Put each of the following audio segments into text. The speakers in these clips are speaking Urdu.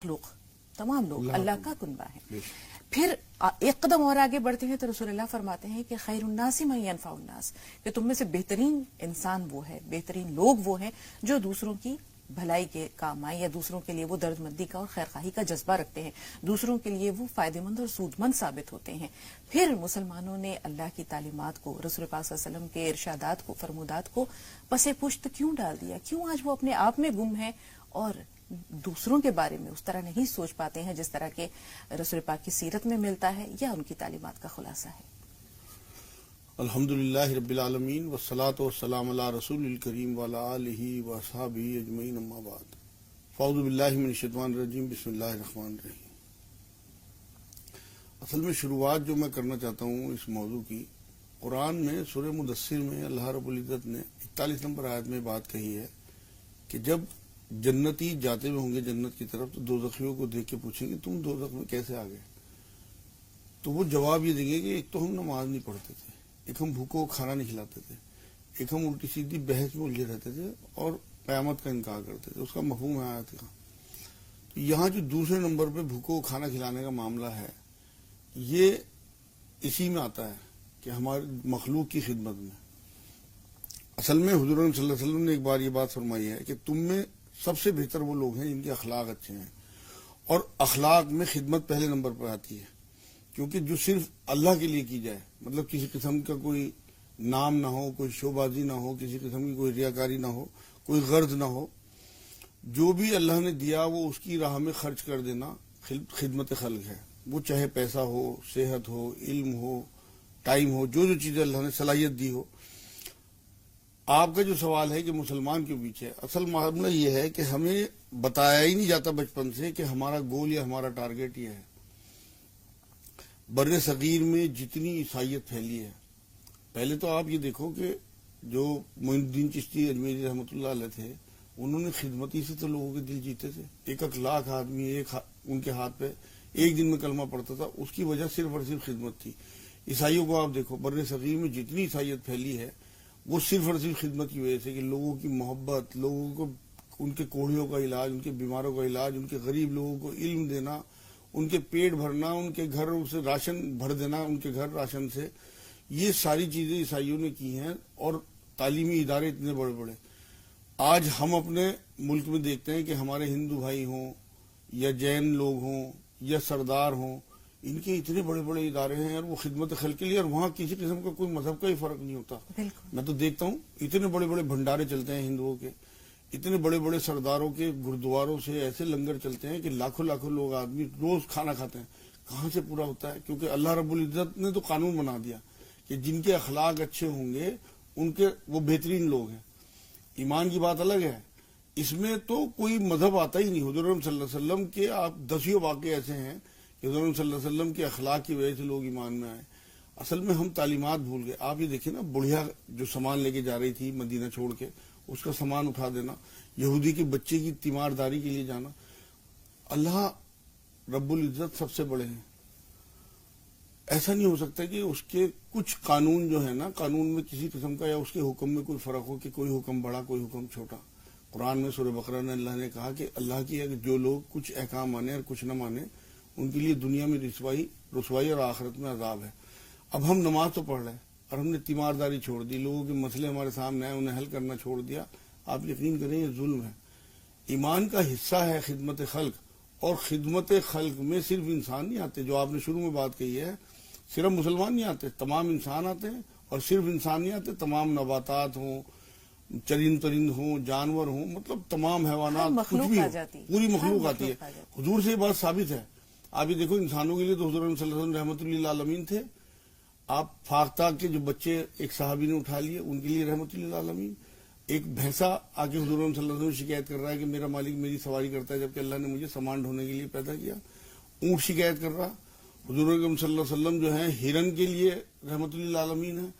مخلوق تمام لوگ اللہ کا کنبہ ہیں. پھر ایک قدم اور آگے بڑھتے ہیں تو رسول اللہ فرماتے ہیں کہ خیر الناس من ینفع الناس، کہ تم میں سے بہترین انسان وہ ہے، بہترین لوگ وہ ہیں جو دوسروں کی بھلائی کے کام آئیں، یا دوسروں کے لیے وہ درد مندی کا اور خیرخواہی کا جذبہ رکھتے ہیں، دوسروں کے لیے وہ فائدہ مند اور سود مند ثابت ہوتے ہیں. پھر مسلمانوں نے اللہ کی تعلیمات کو، رسول پاک صلی اللہ علیہ وسلم کے ارشادات کو، فرمودات کو پس پشت کیوں ڈال دیا؟ کیوں آج وہ اپنے آپ میں گم ہیں اور دوسروں کے بارے میں اس طرح نہیں سوچ پاتے ہیں جس طرح کے رسول پاک کی سیرت میں ملتا ہے یا ان کی تعلیمات کا خلاصہ ہے؟ الحمدللہ رب العالمین والصلاة والسلام علی رسول الکریم وعلی آلہ واصحابہ اجمعین، اما بعد، فاعوذ باللہ من الشیطان الرجیم، بسم اللہ الرحمن الرحیم. اصل میں شروعات جو میں کرنا چاہتا ہوں اس موضوع کی، قرآن میں سورہ مدثر میں اللہ رب العزت نے 41 نمبر آیت میں بات کہی ہے کہ جب جنتی جاتے ہوئے ہوں گے جنت کی طرف تو دوزخیوں کو دیکھ کے پوچھیں گے تم دوزخ میں کیسے آ گئے؟ تو وہ جواب یہ دیں گے کہ ایک تو ہم نماز نہیں پڑھتے تھے، ایک ہم بھوکوں کو کھانا نہیں کھلاتے تھے، ایک ہم الٹی سیدھی بحث میں الجھے رہتے تھے اور قیامت کا انکار کرتے تھے. اس کا مفہوم ہے آیت کا. یہاں جو دوسرے نمبر پہ بھوکوں کو کھانا کھلانے کا معاملہ ہے، یہ اسی میں آتا ہے کہ ہماری مخلوق کی خدمت میں. اصل میں حضور صلی اللہ علیہ وسلم نے ایک بار یہ بات فرمائی ہے کہ تم میں سب سے بہتر وہ لوگ ہیں جن کے اخلاق اچھے ہیں، اور اخلاق میں خدمت پہلے نمبر پر آتی ہے، کیونکہ جو صرف اللہ کے لیے کی جائے، مطلب کسی قسم کا کوئی نام نہ ہو، کوئی شوبازی نہ ہو، کسی قسم کی کوئی ریاکاری نہ ہو، کوئی غرض نہ ہو، جو بھی اللہ نے دیا وہ اس کی راہ میں خرچ کر دینا خدمت خلق ہے. وہ چاہے پیسہ ہو، صحت ہو، علم ہو، ٹائم ہو، جو چیزیں اللہ نے صلاحیت دی ہو. آپ کا جو سوال ہے کہ مسلمان کیوں پیچھے ہے، اصل معاملہ یہ ہے کہ ہمیں بتایا ہی نہیں جاتا بچپن سے کہ ہمارا گول یا ہمارا ٹارگیٹ یہ ہے. بر صغیر میں جتنی عیسائیت پھیلی ہے، پہلے تو آپ یہ دیکھو کہ جو معین الدین چشتی اجمیری رحمۃ اللہ علیہ تھے، انہوں نے خدمتی سے تو لوگوں کے دل جیتے تھے. 1 لاکھ آدمی ان کے ہاتھ پہ ایک دن میں کلمہ پڑھتا تھا. اس کی وجہ صرف اور صرف خدمت تھی. عیسائیوں کو آپ دیکھو، بر صغیر میں جتنی عیسائیت پھیلی ہے وہ صرف اور صرف خدمت کی وجہ سے، کہ لوگوں کی محبت، لوگوں کو ان کے کوڑھیوں کا علاج، ان کے بیماروں کا علاج، ان کے غریب لوگوں کو علم دینا، ان کے پیٹ بھرنا، ان کے گھر سے راشن بھر دینا، ان کے گھر راشن سے. یہ ساری چیزیں عیسائیوں نے کی ہیں، اور تعلیمی ادارے اتنے بڑے بڑے. آج ہم اپنے ملک میں دیکھتے ہیں کہ ہمارے ہندو بھائی ہوں یا جین لوگ ہوں یا سردار ہوں، ان کے اتنے بڑے بڑے ادارے ہیں اور وہ خدمت خلق کے لیے، اور وہاں کسی قسم کا کوئی مذہب کا ہی فرق نہیں ہوتا. میں تو دیکھتا ہوں اتنے بڑے بڑے بھنڈارے چلتے ہیں ہندوؤں کے، اتنے بڑے بڑے سرداروں کے گردواروں سے ایسے لنگر چلتے ہیں کہ لاکھوں لاکھوں لوگ آدمی روز کھانا کھاتے ہیں. کہاں سے پورا ہوتا ہے؟ کیونکہ اللہ رب العزت نے تو قانون بنا دیا کہ جن کے اخلاق اچھے ہوں گے ان کے وہ بہترین لوگ ہیں. ایمان کی بات الگ ہے، اس میں تو کوئی مذہب آتا ہی نہیں. حضور صلی اللہ علیہ وسلم کے آپ 10 واقعے ایسے ہیں کہ حضور صلی اللہ علیہ وسلم کے اخلاق کی وجہ سے لوگ ایمان میں آئے. اصل میں ہم تعلیمات بھول گئے. آپ یہ دیکھیں نا، بڑھیا جو سامان لے کے جا رہی تھی مدینہ چھوڑ کے، اس کا سامان اٹھا دینا، یہودی کے بچے کی تیمارداری کے لیے جانا. اللہ رب العزت سب سے بڑے ہیں. ایسا نہیں ہو سکتا کہ اس کے کچھ قانون جو ہے نا، قانون میں کسی قسم کا یا اس کے حکم میں کوئی فرق ہو کہ کوئی حکم بڑا کوئی حکم چھوٹا. قرآن میں سورہ بقرہ میں اللہ نے کہا کہ اللہ کی جو لوگ کچھ احکام مانے اور کچھ نہ مانے، ان کے لیے دنیا میں رسوائی اور آخرت میں عذاب ہے. اب ہم نماز تو پڑھ رہے ہیں اور ہم نے تیمارداری چھوڑ دی، لوگوں کے مسئلے ہمارے سامنے آئے انہیں حل کرنا چھوڑ دیا. آپ یقین کریں یہ ظلم ہے. ایمان کا حصہ ہے خدمت خلق، اور خدمت خلق میں صرف انسان نہیں آتے. جو آپ نے شروع میں بات کہی ہے، صرف مسلمان نہیں آتے، تمام انسان آتے ہیں. اور صرف انسان نہیں آتے، تمام نباتات ہوں، چرند پرند ہوں، جانور ہوں، مطلب تمام حیوانات، کچھ بھی پوری مخلوق آتی ہے. حضور سے یہ بات ثابت ہے. آپ یہ دیکھو، انسانوں کے لیے تو حضور صلی اللہ علیہ وسلم رحمۃ للعالمین تھے. آپ فاختہ کے جو بچے ایک صحابی نے اٹھا لیے، ان کے لیے رحمۃ للعالمین. ایک بھینسا آ کے حضور صلی اللہ علیہ وسلم شکایت کر رہا ہے کہ میرا مالک میری سواری کرتا ہے جبکہ اللہ نے مجھے سامان ڈھونے کے لیے پیدا کیا. اونٹ شکایت کر رہا. حضور صلی اللہ علیہ وسلم جو ہیں ہرن کے لیے رحمۃ للعالمین ہیں،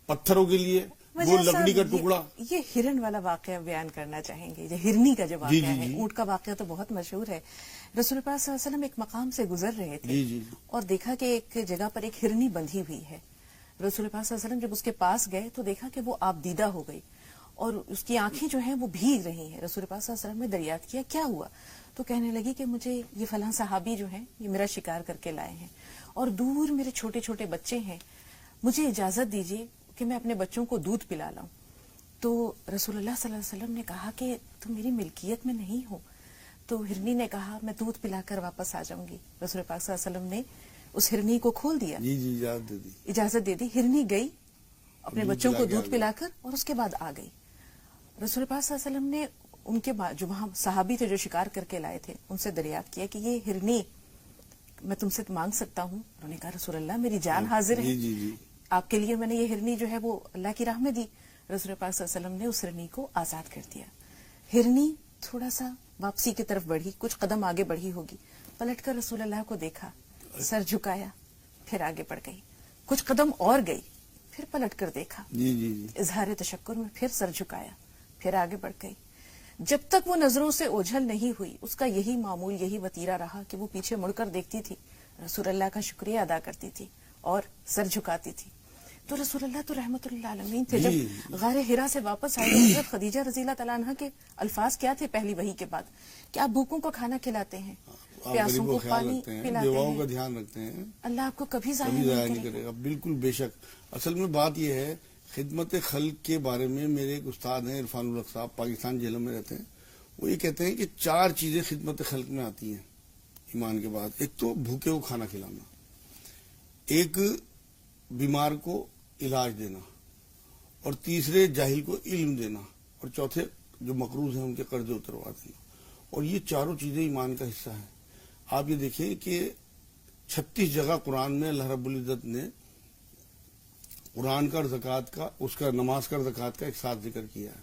پتھروں کے لیے وہ لکڑی کا ٹکڑا. یہ ہرن والا واقعہ بیان کرنا چاہیں گے، یہ ہرنی کا جو واقعہ ہے. اونٹ کا واقعہ تو بہت مشہور ہے. رسول پاک صلی اللہ علیہ وسلم ایک مقام سے گزر رہے تھے اور دیکھا کہ ایک جگہ پر ایک ہرنی بندھی ہوئی ہے. رسول پاک صلی اللہ علیہ وسلم جب اس کے پاس گئے تو دیکھا کہ وہ آپ دیدہ ہو گئی اور اس کی آنکھیں جو ہیں وہ بھیگ رہی ہیں. رسول پاک صلی اللہ علیہ وسلم نے دریافت کیا کیا ہوا؟ تو کہنے لگی کہ مجھے یہ فلاں صحابی جو ہیں یہ میرا شکار کر کے لائے ہیں اور دور میرے چھوٹے چھوٹے بچے ہیں, مجھے اجازت دیجیے کہ میں اپنے بچوں کو دودھ پلا لاؤں. تو رسول اللہ صلی اللہ علیہ وسلم نے کہا کہ تم میری ملکیت میں نہیں ہو. تو ہرنی نے کہا میں دودھ پلا کر واپس آ جاؤں گی. رسول پاک صلی اللہ علیہ وسلم نے اس ہرنی کو کھول دیا, جی اجازت دے دی. ہرنی گئی اپنے بچوں کو دودھ پلا کر اور اس کے بعد آ گئی. رسول پاک صلی اللہ علیہ وسلم نے ان کے جو وہاں صحابی تھے جو شکار کر کے لائے تھے ان سے دریافت کیا کہ یہ ہرنی میں تم سے مانگ سکتا ہوں؟ انہوں نے کہا رسول اللہ میری جان حاضر ہے, آپ کے لیے میں نے یہ ہرنی جو ہے وہ اللہ کی راہ میں دی. رسول پاک صلی اللہ علیہ وسلم نے اس ہرنی کو آزاد کر دیا. ہرنی تھوڑا سا واپسی کی طرف بڑھی, کچھ قدم آگے بڑھی ہوگی, پلٹ کر رسول اللہ کو دیکھا, سر جھکایا, پھر آگے بڑھ گئی. کچھ قدم اور گئی, پھر پلٹ کر دیکھا, اظہار تشکر میں پھر سر جھکایا, پھر آگے بڑھ گئی. جب تک وہ نظروں سے اوجھل نہیں ہوئی اس کا یہی معمول, یہی وتیرہ رہا کہ وہ پیچھے مڑ کر دیکھتی تھی, رسول اللہ کا شکریہ ادا کرتی تھی اور سر جھکاتی تھی. تو رسول اللہ تو رحمت اللہ عالمین تھے. جب غار حرا سے واپس آئے حضرت خدیجہ رضی اللہ تعالیٰ عنہ کے الفاظ کیا تھے پہلی وحی کے بعد کہ آپ بھوکوں کو کھانا کھلاتے ہیں, پیاسوں کو پانی پلاتے بیواؤں کا ہیں, دھیان رکھتے ہیں, اللہ آپ کو کبھی ضائع نہیں کرے گا. بالکل بے شک. اصل میں بات یہ ہے خدمت خلق کے بارے میں میرے ایک استاد ہیں عرفان الحق صاحب, پاکستان جیلوں میں رہتے ہیں. وہ یہ کہتے ہیں کہ 4 چیزیں خدمت خلق میں آتی ہیں ایمان کے بعد. ایک تو بھوکے کو کھانا کھلانا, ایک بیمار کو علاج دینا, اور تیسرے جاہل کو علم دینا, اور چوتھے جو مقروض ہیں ان کے قرض اتروا دینا. اور یہ چاروں چیزیں ایمان کا حصہ ہیں. آپ یہ دیکھیں کہ 36 جگہ قرآن میں اللہ رب العزت نے قرآن کا اور زکوٰۃ کا, اس کا نماز کا اور زکوٰۃ کا ایک ساتھ ذکر کیا ہے.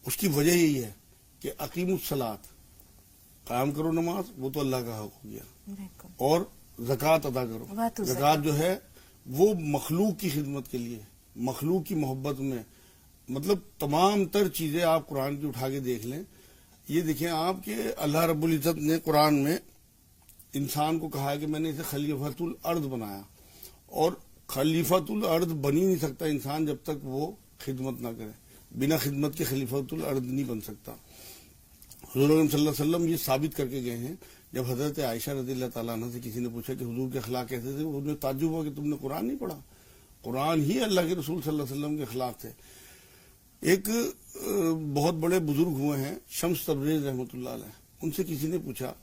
اس کی وجہ یہی ہے کہ اقیم الصلاۃ, قائم کرو نماز, وہ تو اللہ کا حق ہو گیا, اور زکوٰۃ ادا کرو. زکوٰۃ جو ہے وہ مخلوق کی خدمت کے لیے, مخلوق کی محبت میں, مطلب تمام تر چیزیں آپ قرآن کی اٹھا کے دیکھ لیں. یہ دیکھیں آپ کہ اللہ رب العزت نے قرآن میں انسان کو کہا ہے کہ میں نے اسے خلیفۃ الارض بنایا, اور خلیفۃ الارض بن ہی نہیں سکتا انسان جب تک وہ خدمت نہ کرے. بنا خدمت کے خلیفۃ الارض نہیں بن سکتا. حضور صلی اللہ علیہ وسلم یہ ثابت کر کے گئے ہیں. جب حضرت عائشہ رضی اللہ تعالیٰ عنہ سے کسی نے پوچھا کہ حضور کے اخلاق کیسے تھے, انہوں نے تعجب ہوا کہ تم نے قرآن نہیں پڑھا. قرآن ہی اللہ کے رسول صلی اللہ علیہ وسلم کے اخلاق تھے. ایک بہت بڑے بزرگ ہوئے ہیں شمس تبریز رحمۃ اللہ علیہ, ان سے کسی نے پوچھا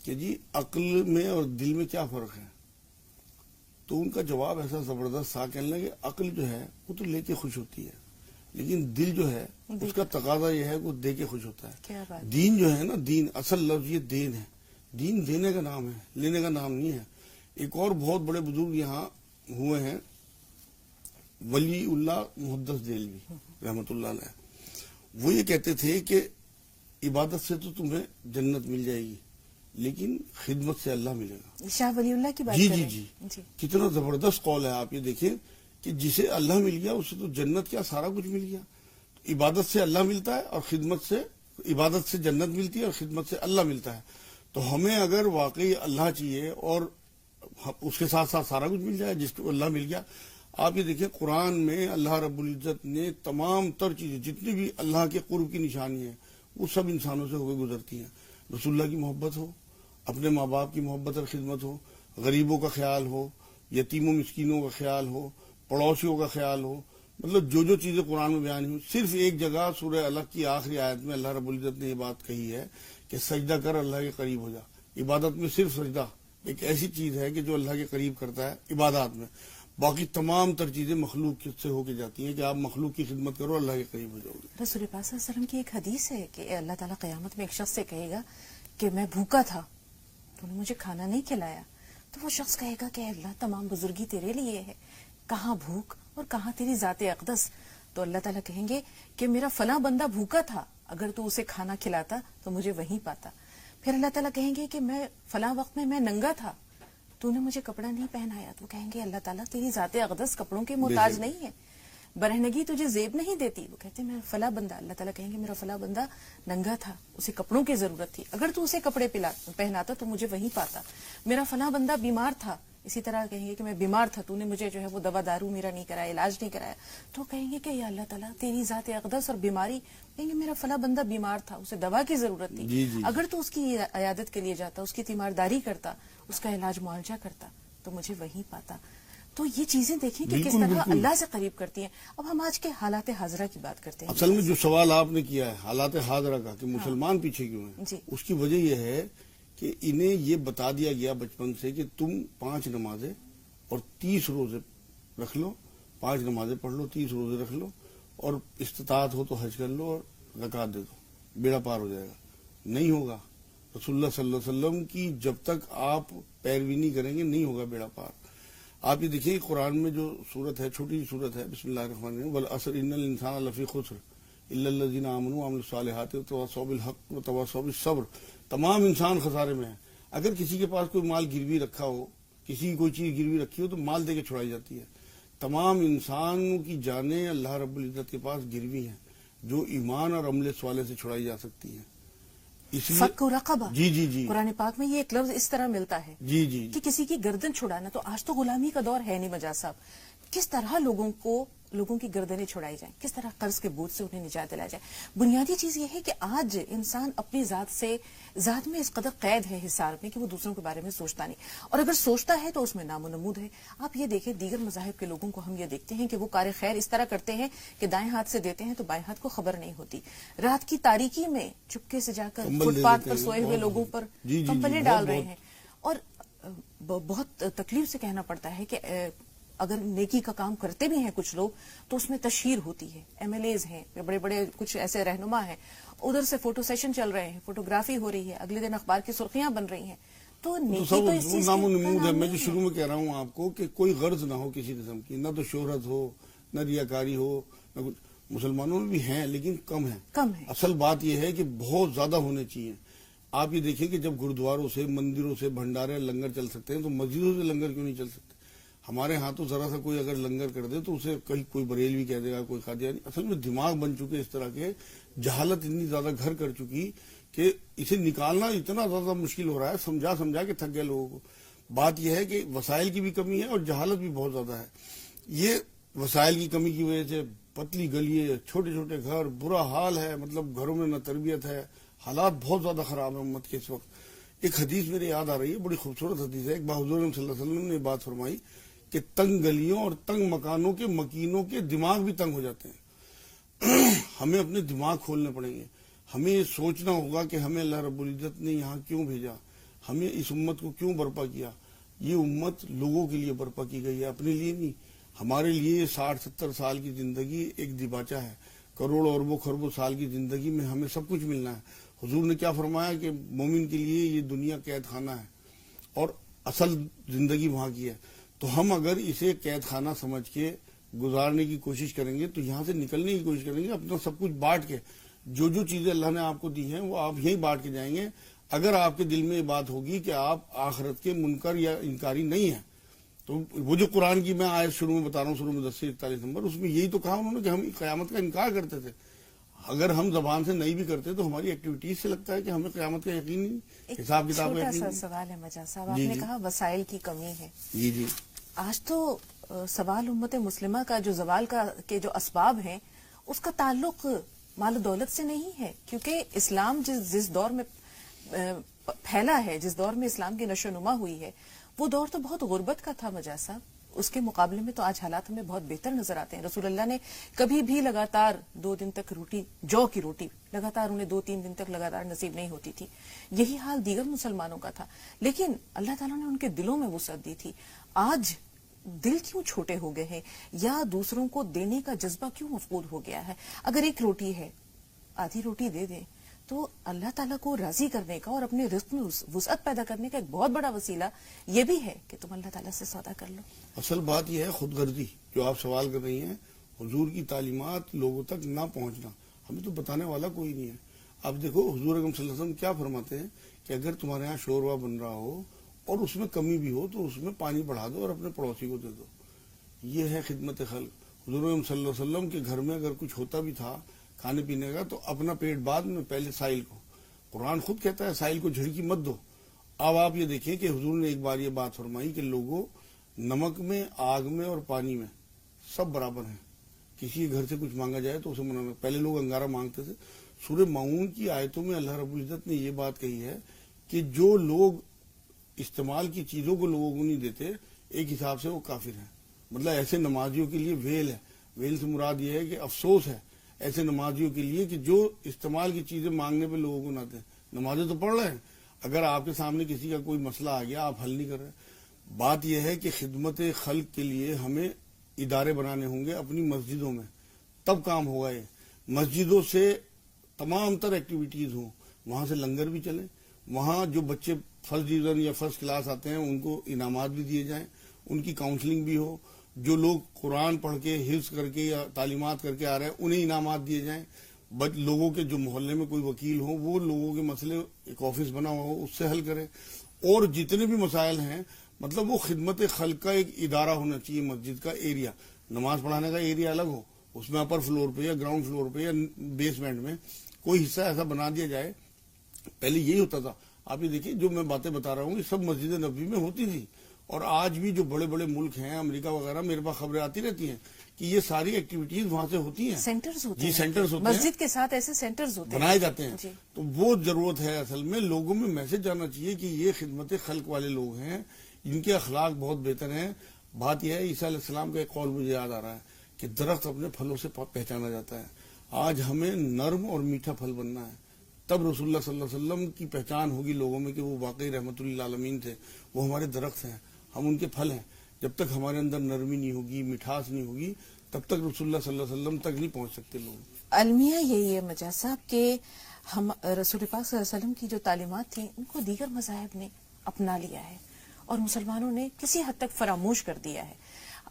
کہ جی عقل میں اور دل میں کیا فرق ہے؟ تو ان کا جواب ایسا زبردست تھا, کہنے لگے عقل جو ہے وہ تو لے کے خوش ہوتی ہے, لیکن دل جو ہے اس کا تقاضا یہ ہے کہ وہ دے کے خوش ہوتا ہے. دین جو ہے نا, دین اصل لفظ یہ دین ہے. دین دینے کا نام ہے, لینے کا نام نہیں ہے. ایک اور بہت بڑے بزرگ یہاں ہوئے ہیں ولی اللہ محدث دہلوی رحمۃ اللہ علیہ. وہ یہ کہتے تھے کہ عبادت سے تو تمہیں جنت مل جائے گی, لیکن خدمت سے اللہ ملے گا. شاہ ولی اللہ کی بات جی جی جی, کتنا زبردست قول ہے. آپ یہ دیکھیں کہ جسے اللہ مل گیا اسے تو جنت کیا سارا کچھ مل گیا. عبادت سے اللہ ملتا ہے, اور خدمت سے, عبادت سے جنت ملتی ہے اور خدمت سے اللہ ملتا ہے. تو ہمیں اگر واقعی اللہ چاہیے اور اس کے ساتھ ساتھ سارا کچھ مل جائے جس کو اللہ مل گیا. آپ یہ دیکھیں قرآن میں اللہ رب العزت نے تمام تر چیزیں جتنی بھی اللہ کے قرب کی نشانی ہیں وہ سب انسانوں سے ہو کے گزرتی ہیں. رسول اللہ کی محبت ہو, اپنے ماں باپ کی محبت اور خدمت ہو, غریبوں کا خیال ہو, یتیموں مسکینوں کا خیال ہو, پڑوسیوں کا خیال ہو, مطلب جو جو چیزیں قرآن میں بیان ہوئی. صرف ایک جگہ سورہ الگ کی آخری آیت میں اللہ رب العزت نے یہ بات کہی ہے کہ سجدہ کر اللہ کے قریب ہو جا. عبادت میں صرف سجدہ ایک ایسی چیز ہے کہ جو اللہ کے قریب کرتا ہے عبادات میں. باقی تمام تر چیزیں مخلوق سے ہو کے جاتی ہیں کہ آپ مخلوق کی خدمت کرو, اللہ کے قریب ہو جاؤ گے. رسول پاک صلی اللہ علیہ وسلم کی ایک حدیث ہے کہ اللہ تعالیٰ قیامت میں ایک شخص سے کہے گا کہ میں بھوکا تھا, تو نے مجھے کھانا نہیں کھلایا. تو وہ شخص کہے گا کہ اللہ تمام بزرگی تیرے لیے ہے, کہاں بھوک اور کہاں تیری ذات اقدس. تو اللہ تعالیٰ کہیں گے کہ میرا فلاں بندہ بھوکا تھا, اگر تو اسے کھانا کھلاتا تو مجھے وہیں پاتا. پھر اللہ تعالیٰ کہیں گے کہ میں فلاں وقت میں ننگا تھا, تو نے مجھے کپڑا نہیں پہنایا. تو کہیں گے اللہ تعالیٰ تیری ذات اقدس کپڑوں کے محتاج نہیں ہے, برہنگی تجھے زیب نہیں دیتی. وہ کہتے ہیں میرا فلاں بندہ, اللہ تعالیٰ کہیں گے میرا فلاں بندہ ننگا تھا, اسے کپڑوں کی ضرورت تھی, اگر تو اسے کپڑے پہناتا تو مجھے وہیں پاتا. میرا فلاں بندہ بیمار تھا, اسی طرح کہیں گے کہ میں بیمار تھا، تو نے مجھے جو ہے وہ دوا دارو میرا نہیں کرایا، علاج نہیں کرایا، تو کہیں گے کہ یا اللہ تعالیٰ تیری ذات اقدس اور بیماری، کہیں گے میرا فلاں بندہ بیمار تھا، اسے دوا کی ضرورت تھی، جی جی اگر تو اس کی عیادت کے لیے جاتا، اس کی تیمارداری کرتا، اس کا علاج معالجہ کرتا تو مجھے وہیں پاتا. تو یہ چیزیں دیکھیں کہ کس بالکل، طرح بالکل. اللہ سے قریب کرتی ہیں. اب ہم آج کے حالات حاضرہ کی بات کرتے ہیں. اصل میں جو سوال آپ نے کیا ہے حالات حاضرہ کا کہ مسلمان پیچھے کیوں ہیں، جی. اس کی وجہ یہ ہے کہ انہیں یہ بتا دیا گیا بچپن سے کہ تم 5 نمازیں اور 30 روزے رکھ لو، 5 نمازیں پڑھ لو، 30 روزے رکھ لو، اور استطاعت ہو تو حج کر لو اور زکوٰۃ دے دو، بیڑا پار ہو جائے گا. نہیں ہوگا. رسول اللہ صلی اللہ علیہ وسلم کی جب تک آپ پیروی نہیں کریں گے نہیں ہوگا بیڑا پار. آپ یہ دیکھیے قرآن میں جو صورت ہے، چھوٹی سی صورت ہے، بسم اللہ الرحمن الرحیم، والعصر ان الانسان لفی خسر الا الذین آمنوا وعملوا الصالحات وتواصوا بالحق وتواصوا بالصبر. تمام انسان خسارے میں ہیں. اگر کسی کے پاس کوئی مال گروی رکھا ہو، کسی کی کوئی چیز گروی رکھی ہو تو مال دے کے چھڑائی جاتی ہے. تمام انسانوں کی جانیں اللہ رب العزت کے پاس گروی ہیں جو ایمان اور عمل صالح سے چھڑائی جا سکتی ہیں. اس لیے فک و رقبہ، جی جی جی قرآن پاک میں یہ ایک لفظ اس طرح ملتا ہے جی جی کہ کسی کی گردن چھڑانا. تو آج تو غلامی کا دور ہے نہیں مجاز صاحب، کس طرح لوگوں کی گردنیں چھڑائی جائیں، کس طرح قرض کے بوجھ سے انہیں نجات دلایا جائے. بنیادی چیز یہ ہے کہ آج انسان اپنی ذات میں اس قدر قید ہے، حصار میں، کہ وہ دوسروں کے بارے میں سوچتا نہیں، اور اگر سوچتا ہے تو اس میں نام و نمود ہے. آپ یہ دیکھیں دیگر مذاہب کے لوگوں کو ہم یہ دیکھتے ہیں کہ وہ کار خیر اس طرح کرتے ہیں کہ دائیں ہاتھ سے دیتے ہیں تو بائیں ہاتھ کو خبر نہیں ہوتی. رات کی تاریکی میں چپکے سے جا کر کمبل فٹ دے پاتھ دیتے پر ہیں، سوئے ہوئے بہت لوگوں پر جی جی کمبلیں جی، ڈال بہت رہے بہت. ہیں. اور بہت تکلیف سے کہنا پڑتا ہے کہ اگر نیکی کا کام کرتے بھی ہیں کچھ لوگ تو اس میں تشہیر ہوتی ہے. ایم ایل ایز ہیں، بڑے بڑے کچھ ایسے رہنما ہیں، ادھر سے فوٹو سیشن چل رہے ہیں، فوٹوگرافی ہو رہی ہے، اگلے دن اخبار کی سرخیاں بن رہی ہیں. تو نیکی سب تو اس چیز نام و کا نمود ہے. نام میں نہیں جو شروع میں کہہ رہا ہوں آپ کو کہ کوئی غرض نہ ہو کسی قسم کی، نہ تو شہرت ہو، نہ ریاکاری ہو، نہ کچھ. مسلمانوں میں بھی ہیں لیکن کم ہیں. کم ہے. اصل بات یہ ہے کہ بہت زیادہ ہونے چاہیے. آپ یہ دیکھیں کہ جب گرودواروں سے، مندروں سے بھنڈارے لنگر چل سکتے ہیں تو مسجدوں سے لنگر کیوں نہیں چل سکتے؟ ہمارے ہاں تو ذرا سا کوئی اگر لنگر کر دے تو اسے کہیں کوئی بریلوی کہہ دے گا، کوئی قادیانی. اصل میں دماغ بن چکے اس طرح کے، جہالت اتنی زیادہ گھر کر چکی کہ اسے نکالنا اتنا زیادہ مشکل ہو رہا ہے. سمجھا کے تھک گئے لوگوں کو. بات یہ ہے کہ وسائل کی بھی کمی ہے اور جہالت بھی بہت زیادہ ہے. یہ وسائل کی کمی کی وجہ سے پتلی گلیے، چھوٹے چھوٹے گھر، برا حال ہے. مطلب گھروں میں نہ تربیت ہے، حالات بہت زیادہ خراب ہیں امت کے اس وقت. ایک حدیث میرے یاد آ رہی ہے، بڑی خوبصورت حدیث ہے. ایک بار حضور صلی اللہ علیہ وسلم نے بات فرمائی کہ تنگ گلیوں اور تنگ مکانوں کے مکینوں کے دماغ بھی تنگ ہو جاتے ہیں. ہمیں اپنے دماغ کھولنے پڑیں گے. ہمیں یہ سوچنا ہوگا کہ ہمیں اللہ رب العزت نے یہاں کیوں بھیجا، ہمیں اس امت کو کیوں برپا کیا. یہ امت لوگوں کے لیے برپا کی گئی ہے، اپنے لیے نہیں. ہمارے لیے 60-70 سال کی زندگی ایک دیباچہ ہے. کروڑوں اربوں خربوں سال کی زندگی میں ہمیں سب کچھ ملنا ہے. حضور نے کیا فرمایا کہ مومن کے لیے یہ دنیا قید خانہ ہے اور اصل زندگی وہاں کی ہے. تو ہم اگر اسے قید خانہ سمجھ کے گزارنے کی کوشش کریں گے تو یہاں سے نکلنے کی کوشش کریں گے اپنا سب کچھ بانٹ کے. جو چیزیں اللہ نے آپ کو دی ہیں وہ آپ یہیں بانٹ کے جائیں گے. اگر آپ کے دل میں یہ بات ہوگی کہ آپ آخرت کے منکر یا انکاری نہیں ہیں تو وہ جو قرآن کی میں آیت شروع میں بتا رہا ہوں، سورہ مدثر 41 نمبر، اس میں یہی تو کہا انہوں نے کہ ہم قیامت کا انکار کرتے تھے. اگر ہم زبان سے نہیں بھی کرتے تو ہماری ایکٹیویٹیز سے لگتا ہے کہ ہمیں قیامت کا یقین نہیں، حساب کتاب کا یقین چھوٹا نہیں. سا سوال ہے مجاز صاحب، آپ نے کہا وسائل کی کمی ہے. جی جی آج تو سوال امت مسلمہ کا جو زوال کے جو اسباب ہیں اس کا تعلق مال و دولت سے نہیں ہے، کیونکہ اسلام جس دور میں پھیلا ہے، جس دور میں اسلام کی نشو نما ہوئی ہے، وہ دور تو بہت غربت کا تھا مجاز صاحب. اس کے مقابلے میں تو آج حالات ہمیں بہت بہتر نظر آتے ہیں. رسول اللہ نے کبھی بھی لگاتار 2 دن تک جو کی روٹی لگاتار انہیں 2-3 دن تک لگاتار نصیب نہیں ہوتی تھی. یہی حال دیگر مسلمانوں کا تھا، لیکن اللہ تعالیٰ نے ان کے دلوں میں وسعت دی تھی. آج دل کیوں چھوٹے ہو گئے ہیں، یا دوسروں کو دینے کا جذبہ کیوں مفقود ہو گیا ہے؟ اگر ایک روٹی ہے، آدھی روٹی دے دیں تو اللہ تعالیٰ کو راضی کرنے کا اور اپنے رزق میں وسعت پیدا کرنے کا ایک بہت بڑا وسیلہ یہ بھی ہے کہ تم اللہ تعالیٰ سے سودا کر لو. اصل بات یہ ہے خود غرضی جو آپ سوال کر رہی ہیں. حضور کی تعلیمات لوگوں تک نہ پہنچنا، ہمیں تو بتانے والا کوئی نہیں ہے. آپ دیکھو حضور اکرم صلی اللہ علیہ وسلم کیا فرماتے ہیں کہ اگر تمہارے ہاں شوربہ بن رہا ہو اور اس میں کمی بھی ہو تو اس میں پانی بڑھا دو اور اپنے پڑوسی کو دے دو. یہ ہے خدمت خلق. حضور اکرم صلی اللہ علیہ وسلم کے گھر میں اگر کچھ ہوتا بھی تھا کھانے پینے کا تو اپنا پیٹ بعد میں، پہلے سائل کو. قرآن خود کہتا ہے سائل کو جھڑکی مت دو. اب آپ یہ دیکھیں کہ حضور نے ایک بار یہ بات فرمائی کہ لوگوں، نمک میں، آگ میں اور پانی میں سب برابر ہیں، کسی گھر سے کچھ مانگا جائے تو اسے منع نہیں۔ پہلے لوگ انگارہ مانگتے تھے۔ سورہ ماؤن کی آیتوں میں اللہ رب العزت نے یہ بات کہی ہے کہ جو لوگ استعمال کی چیزوں کو لوگوں کو نہیں دیتے، ایک حساب سے وہ کافر ہیں۔ مطلب ایسے نمازیوں کے لیے ویل ہے، ویل سے مراد یہ ہے کہ افسوس ہے ایسے نمازیوں کے لیے کہ جو استعمال کی چیزیں مانگنے پہ لوگوں کو نہ دیں۔ نمازیں تو پڑھ رہے ہیں، اگر آپ کے سامنے کسی کا کوئی مسئلہ آ گیا، آپ حل نہیں کر رہے۔ بات یہ ہے کہ خدمت خلق کے لیے ہمیں ادارے بنانے ہوں گے اپنی مسجدوں میں، تب کام ہوگا۔ یہ مسجدوں سے تمام تر ایکٹیویٹیز ہوں، وہاں سے لنگر بھی چلیں، وہاں جو بچے فرسٹ ڈویژن یا فرسٹ کلاس آتے ہیں ان کو انعامات بھی دیے جائیں، ان کی کاؤنسلنگ بھی ہو، جو لوگ قرآن پڑھ کے حفظ کر کے یا تعلیمات کر کے آ رہے ہیں انہیں انعامات دیے جائیں۔ لوگوں کے جو محلے میں کوئی وکیل ہو وہ لوگوں کے مسئلے ایک آفس بنا ہوا ہو اس سے حل کرے، اور جتنے بھی مسائل ہیں مطلب وہ خدمت خلق کا ایک ادارہ ہونا چاہیے۔ مسجد کا ایریا، نماز پڑھانے کا ایریا الگ ہو، اس میں اپر فلور پہ یا گراؤنڈ فلور پہ یا بیسمنٹ میں کوئی حصہ ایسا بنا دیا جائے۔ پہلے یہی ہوتا تھا، آپ یہ دیکھیے جو میں باتیں بتا رہا ہوں یہ سب مسجد نبوی میں ہوتی تھی، اور آج بھی جو بڑے بڑے ملک ہیں امریکہ وغیرہ، میرے پاس خبریں آتی رہتی ہیں کہ یہ ساری ایکٹیویٹیز وہاں سے ہوتی ہیں، سینٹرز ہوتے جی ہیں، سینٹرز ہوتے ہیں، مسجد کے ساتھ ایسے سینٹرز ہوتے ہیں بنائے جاتے ہیں۔ جی۔ تو وہ ضرورت ہے، اصل میں لوگوں میں میسج جانا چاہیے کہ یہ خدمت خلق والے لوگ ہیں، ان کے اخلاق بہت بہتر ہیں۔ بات یہ ہے، عیسیٰ علیہ السلام کا ایک قول مجھے یاد آ رہا ہے کہ درخت اپنے پھلوں سے پہچانا جاتا ہے۔ آج ہمیں نرم اور میٹھا پھل بننا ہے، تب رسول اللہ صلی اللہ علیہ وسلم کی پہچان ہوگی لوگوں میں کہ وہ واقعی رحمت للعالمین تھے، وہ ہمارے درخت ہیں، ہم ان کے پھل ہیں۔ جب تک ہمارے اندر نرمی نہیں ہوگی، مٹھاس نہیں ہوگی، تب تک رسول اللہ صلی اللہ علیہ وسلم تک نہیں پہنچ سکتے لوگ۔ المیہ یہی ہے مجاز صاحب کہ ہم رسول پاک صلی اللہ علیہ وسلم کی جو تعلیمات تھیں ان کو دیگر مذاہب نے اپنا لیا ہے اور مسلمانوں نے کسی حد تک فراموش کر دیا ہے۔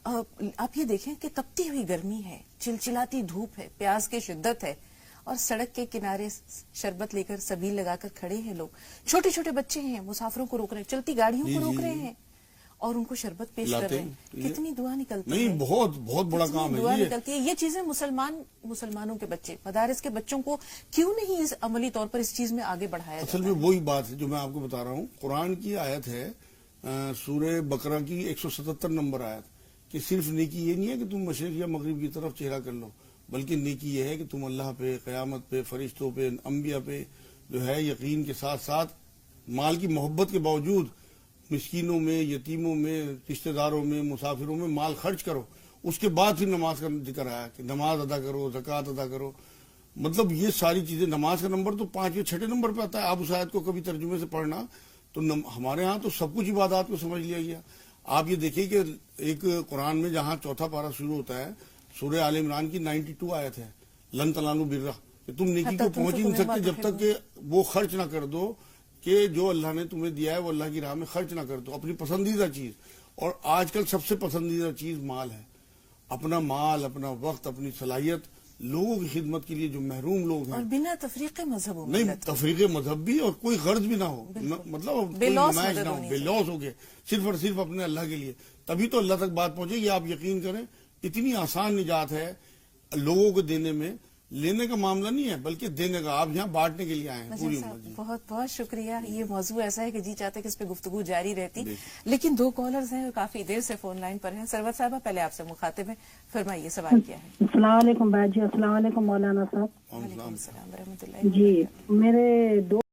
آپ یہ دیکھیں کہ تپتی ہوئی گرمی ہے، چلچلاتی دھوپ ہے، پیاس کی شدت ہے، اور سڑک کے کنارے شربت لے کر سبیل لگا کر کھڑے ہیں لوگ، چھوٹے چھوٹے بچے ہیں، مسافروں کو روک رہے ہیں، چلتی گاڑیوں کو روک رہے ہیں اور ان کو شربت پیش کر رہے ہیں۔ کتنی دعا نکلتی ہے، نہیں بہت بہت بڑا کام ہے دعا یہ۔ نکلتی ہے۔ یہ چیزیں مسلمانوں کے بچے، مدارس کے بچوں کو کیوں نہیں اس عملی طور پر اس چیز میں آگے بڑھایا جاتا اصل میں وہی بات ہے جو میں آپ کو بتا رہا ہوں۔ قرآن کی آیت ہے سورہ بقرہ کی 177 نمبر آیت، کہ صرف نیکی یہ نہیں ہے کہ تم مشرق یا مغرب کی طرف چہرہ کر لو، بلکہ نیکی یہ ہے کہ تم اللہ پہ، قیامت پہ، فرشتوں پہ، انبیاء پہ جو ہے یقین کے ساتھ ساتھ مال کی محبت کے باوجود مسکینوں میں، یتیموں میں، رشتہ داروں میں، مسافروں میں مال خرچ کرو۔ اس کے بعد پھر نماز کا ذکر آیا کہ نماز ادا کرو، زکوٰۃ ادا کرو۔ مطلب یہ ساری چیزیں، نماز کا نمبر تو 5ویں 6 نمبر پہ آتا ہے۔ آپ اس آیت کو کبھی ترجمے سے پڑھنا تو ہمارے ہاں تو سب کچھ عبادات کو سمجھ لیا گیا۔ آپ یہ دیکھیے کہ ایک قرآن میں جہاں چوتھا پارہ شروع ہوتا ہے، سورہ آل عمران کی 92 آیت ہے، لن تنالوا البر، کہ تم نیکی کو پہنچ ہی نہیں سکتے جب تک کہ وہ خرچ نہ کر دو، کہ جو اللہ نے تمہیں دیا ہے وہ اللہ کی راہ میں خرچ نہ کر دو، اپنی پسندیدہ چیز۔ اور آج کل سب سے پسندیدہ چیز مال ہے، اپنا مال، اپنا وقت، اپنی صلاحیت لوگوں کی خدمت کے لیے جو محروم لوگ ہیں، اور بنا تفریق مذہب و نہیں ملت، تفریق مذہب بھی، اور کوئی غرض بھی نہ ہو، مطلب بے کوئی لوث نمائش مدد نہ ہو، ہونی بے لوث ہو کے صرف اور صرف اپنے اللہ کے لیے، تبھی تو اللہ تک بات پہنچے گی۔ آپ یقین کریں اتنی آسان نجات ہے لوگوں کو دینے میں، لینے کا معاملہ نہیں ہے بلکہ دینے کا۔ آپ یہاں بانٹنے کے لیے آئے ہیں پوری امت۔ بہت بہت شکریہ۔ یہ موضوع ایسا ہے کہ جی چاہتے کہ اس پہ گفتگو جاری رہتی، لیکن 2 کالرز ہیں اور کافی دیر سے فون لائن پر ہیں۔ سرور صاحبہ پہلے آپ سے مخاطب ہیں، فرمائیے سوال کیا ہے؟ السلام علیکم بھائی جی، السلام علیکم مولانا صاحب۔ وعلیکم السلام ورحمۃ اللہ۔ جی میرے 2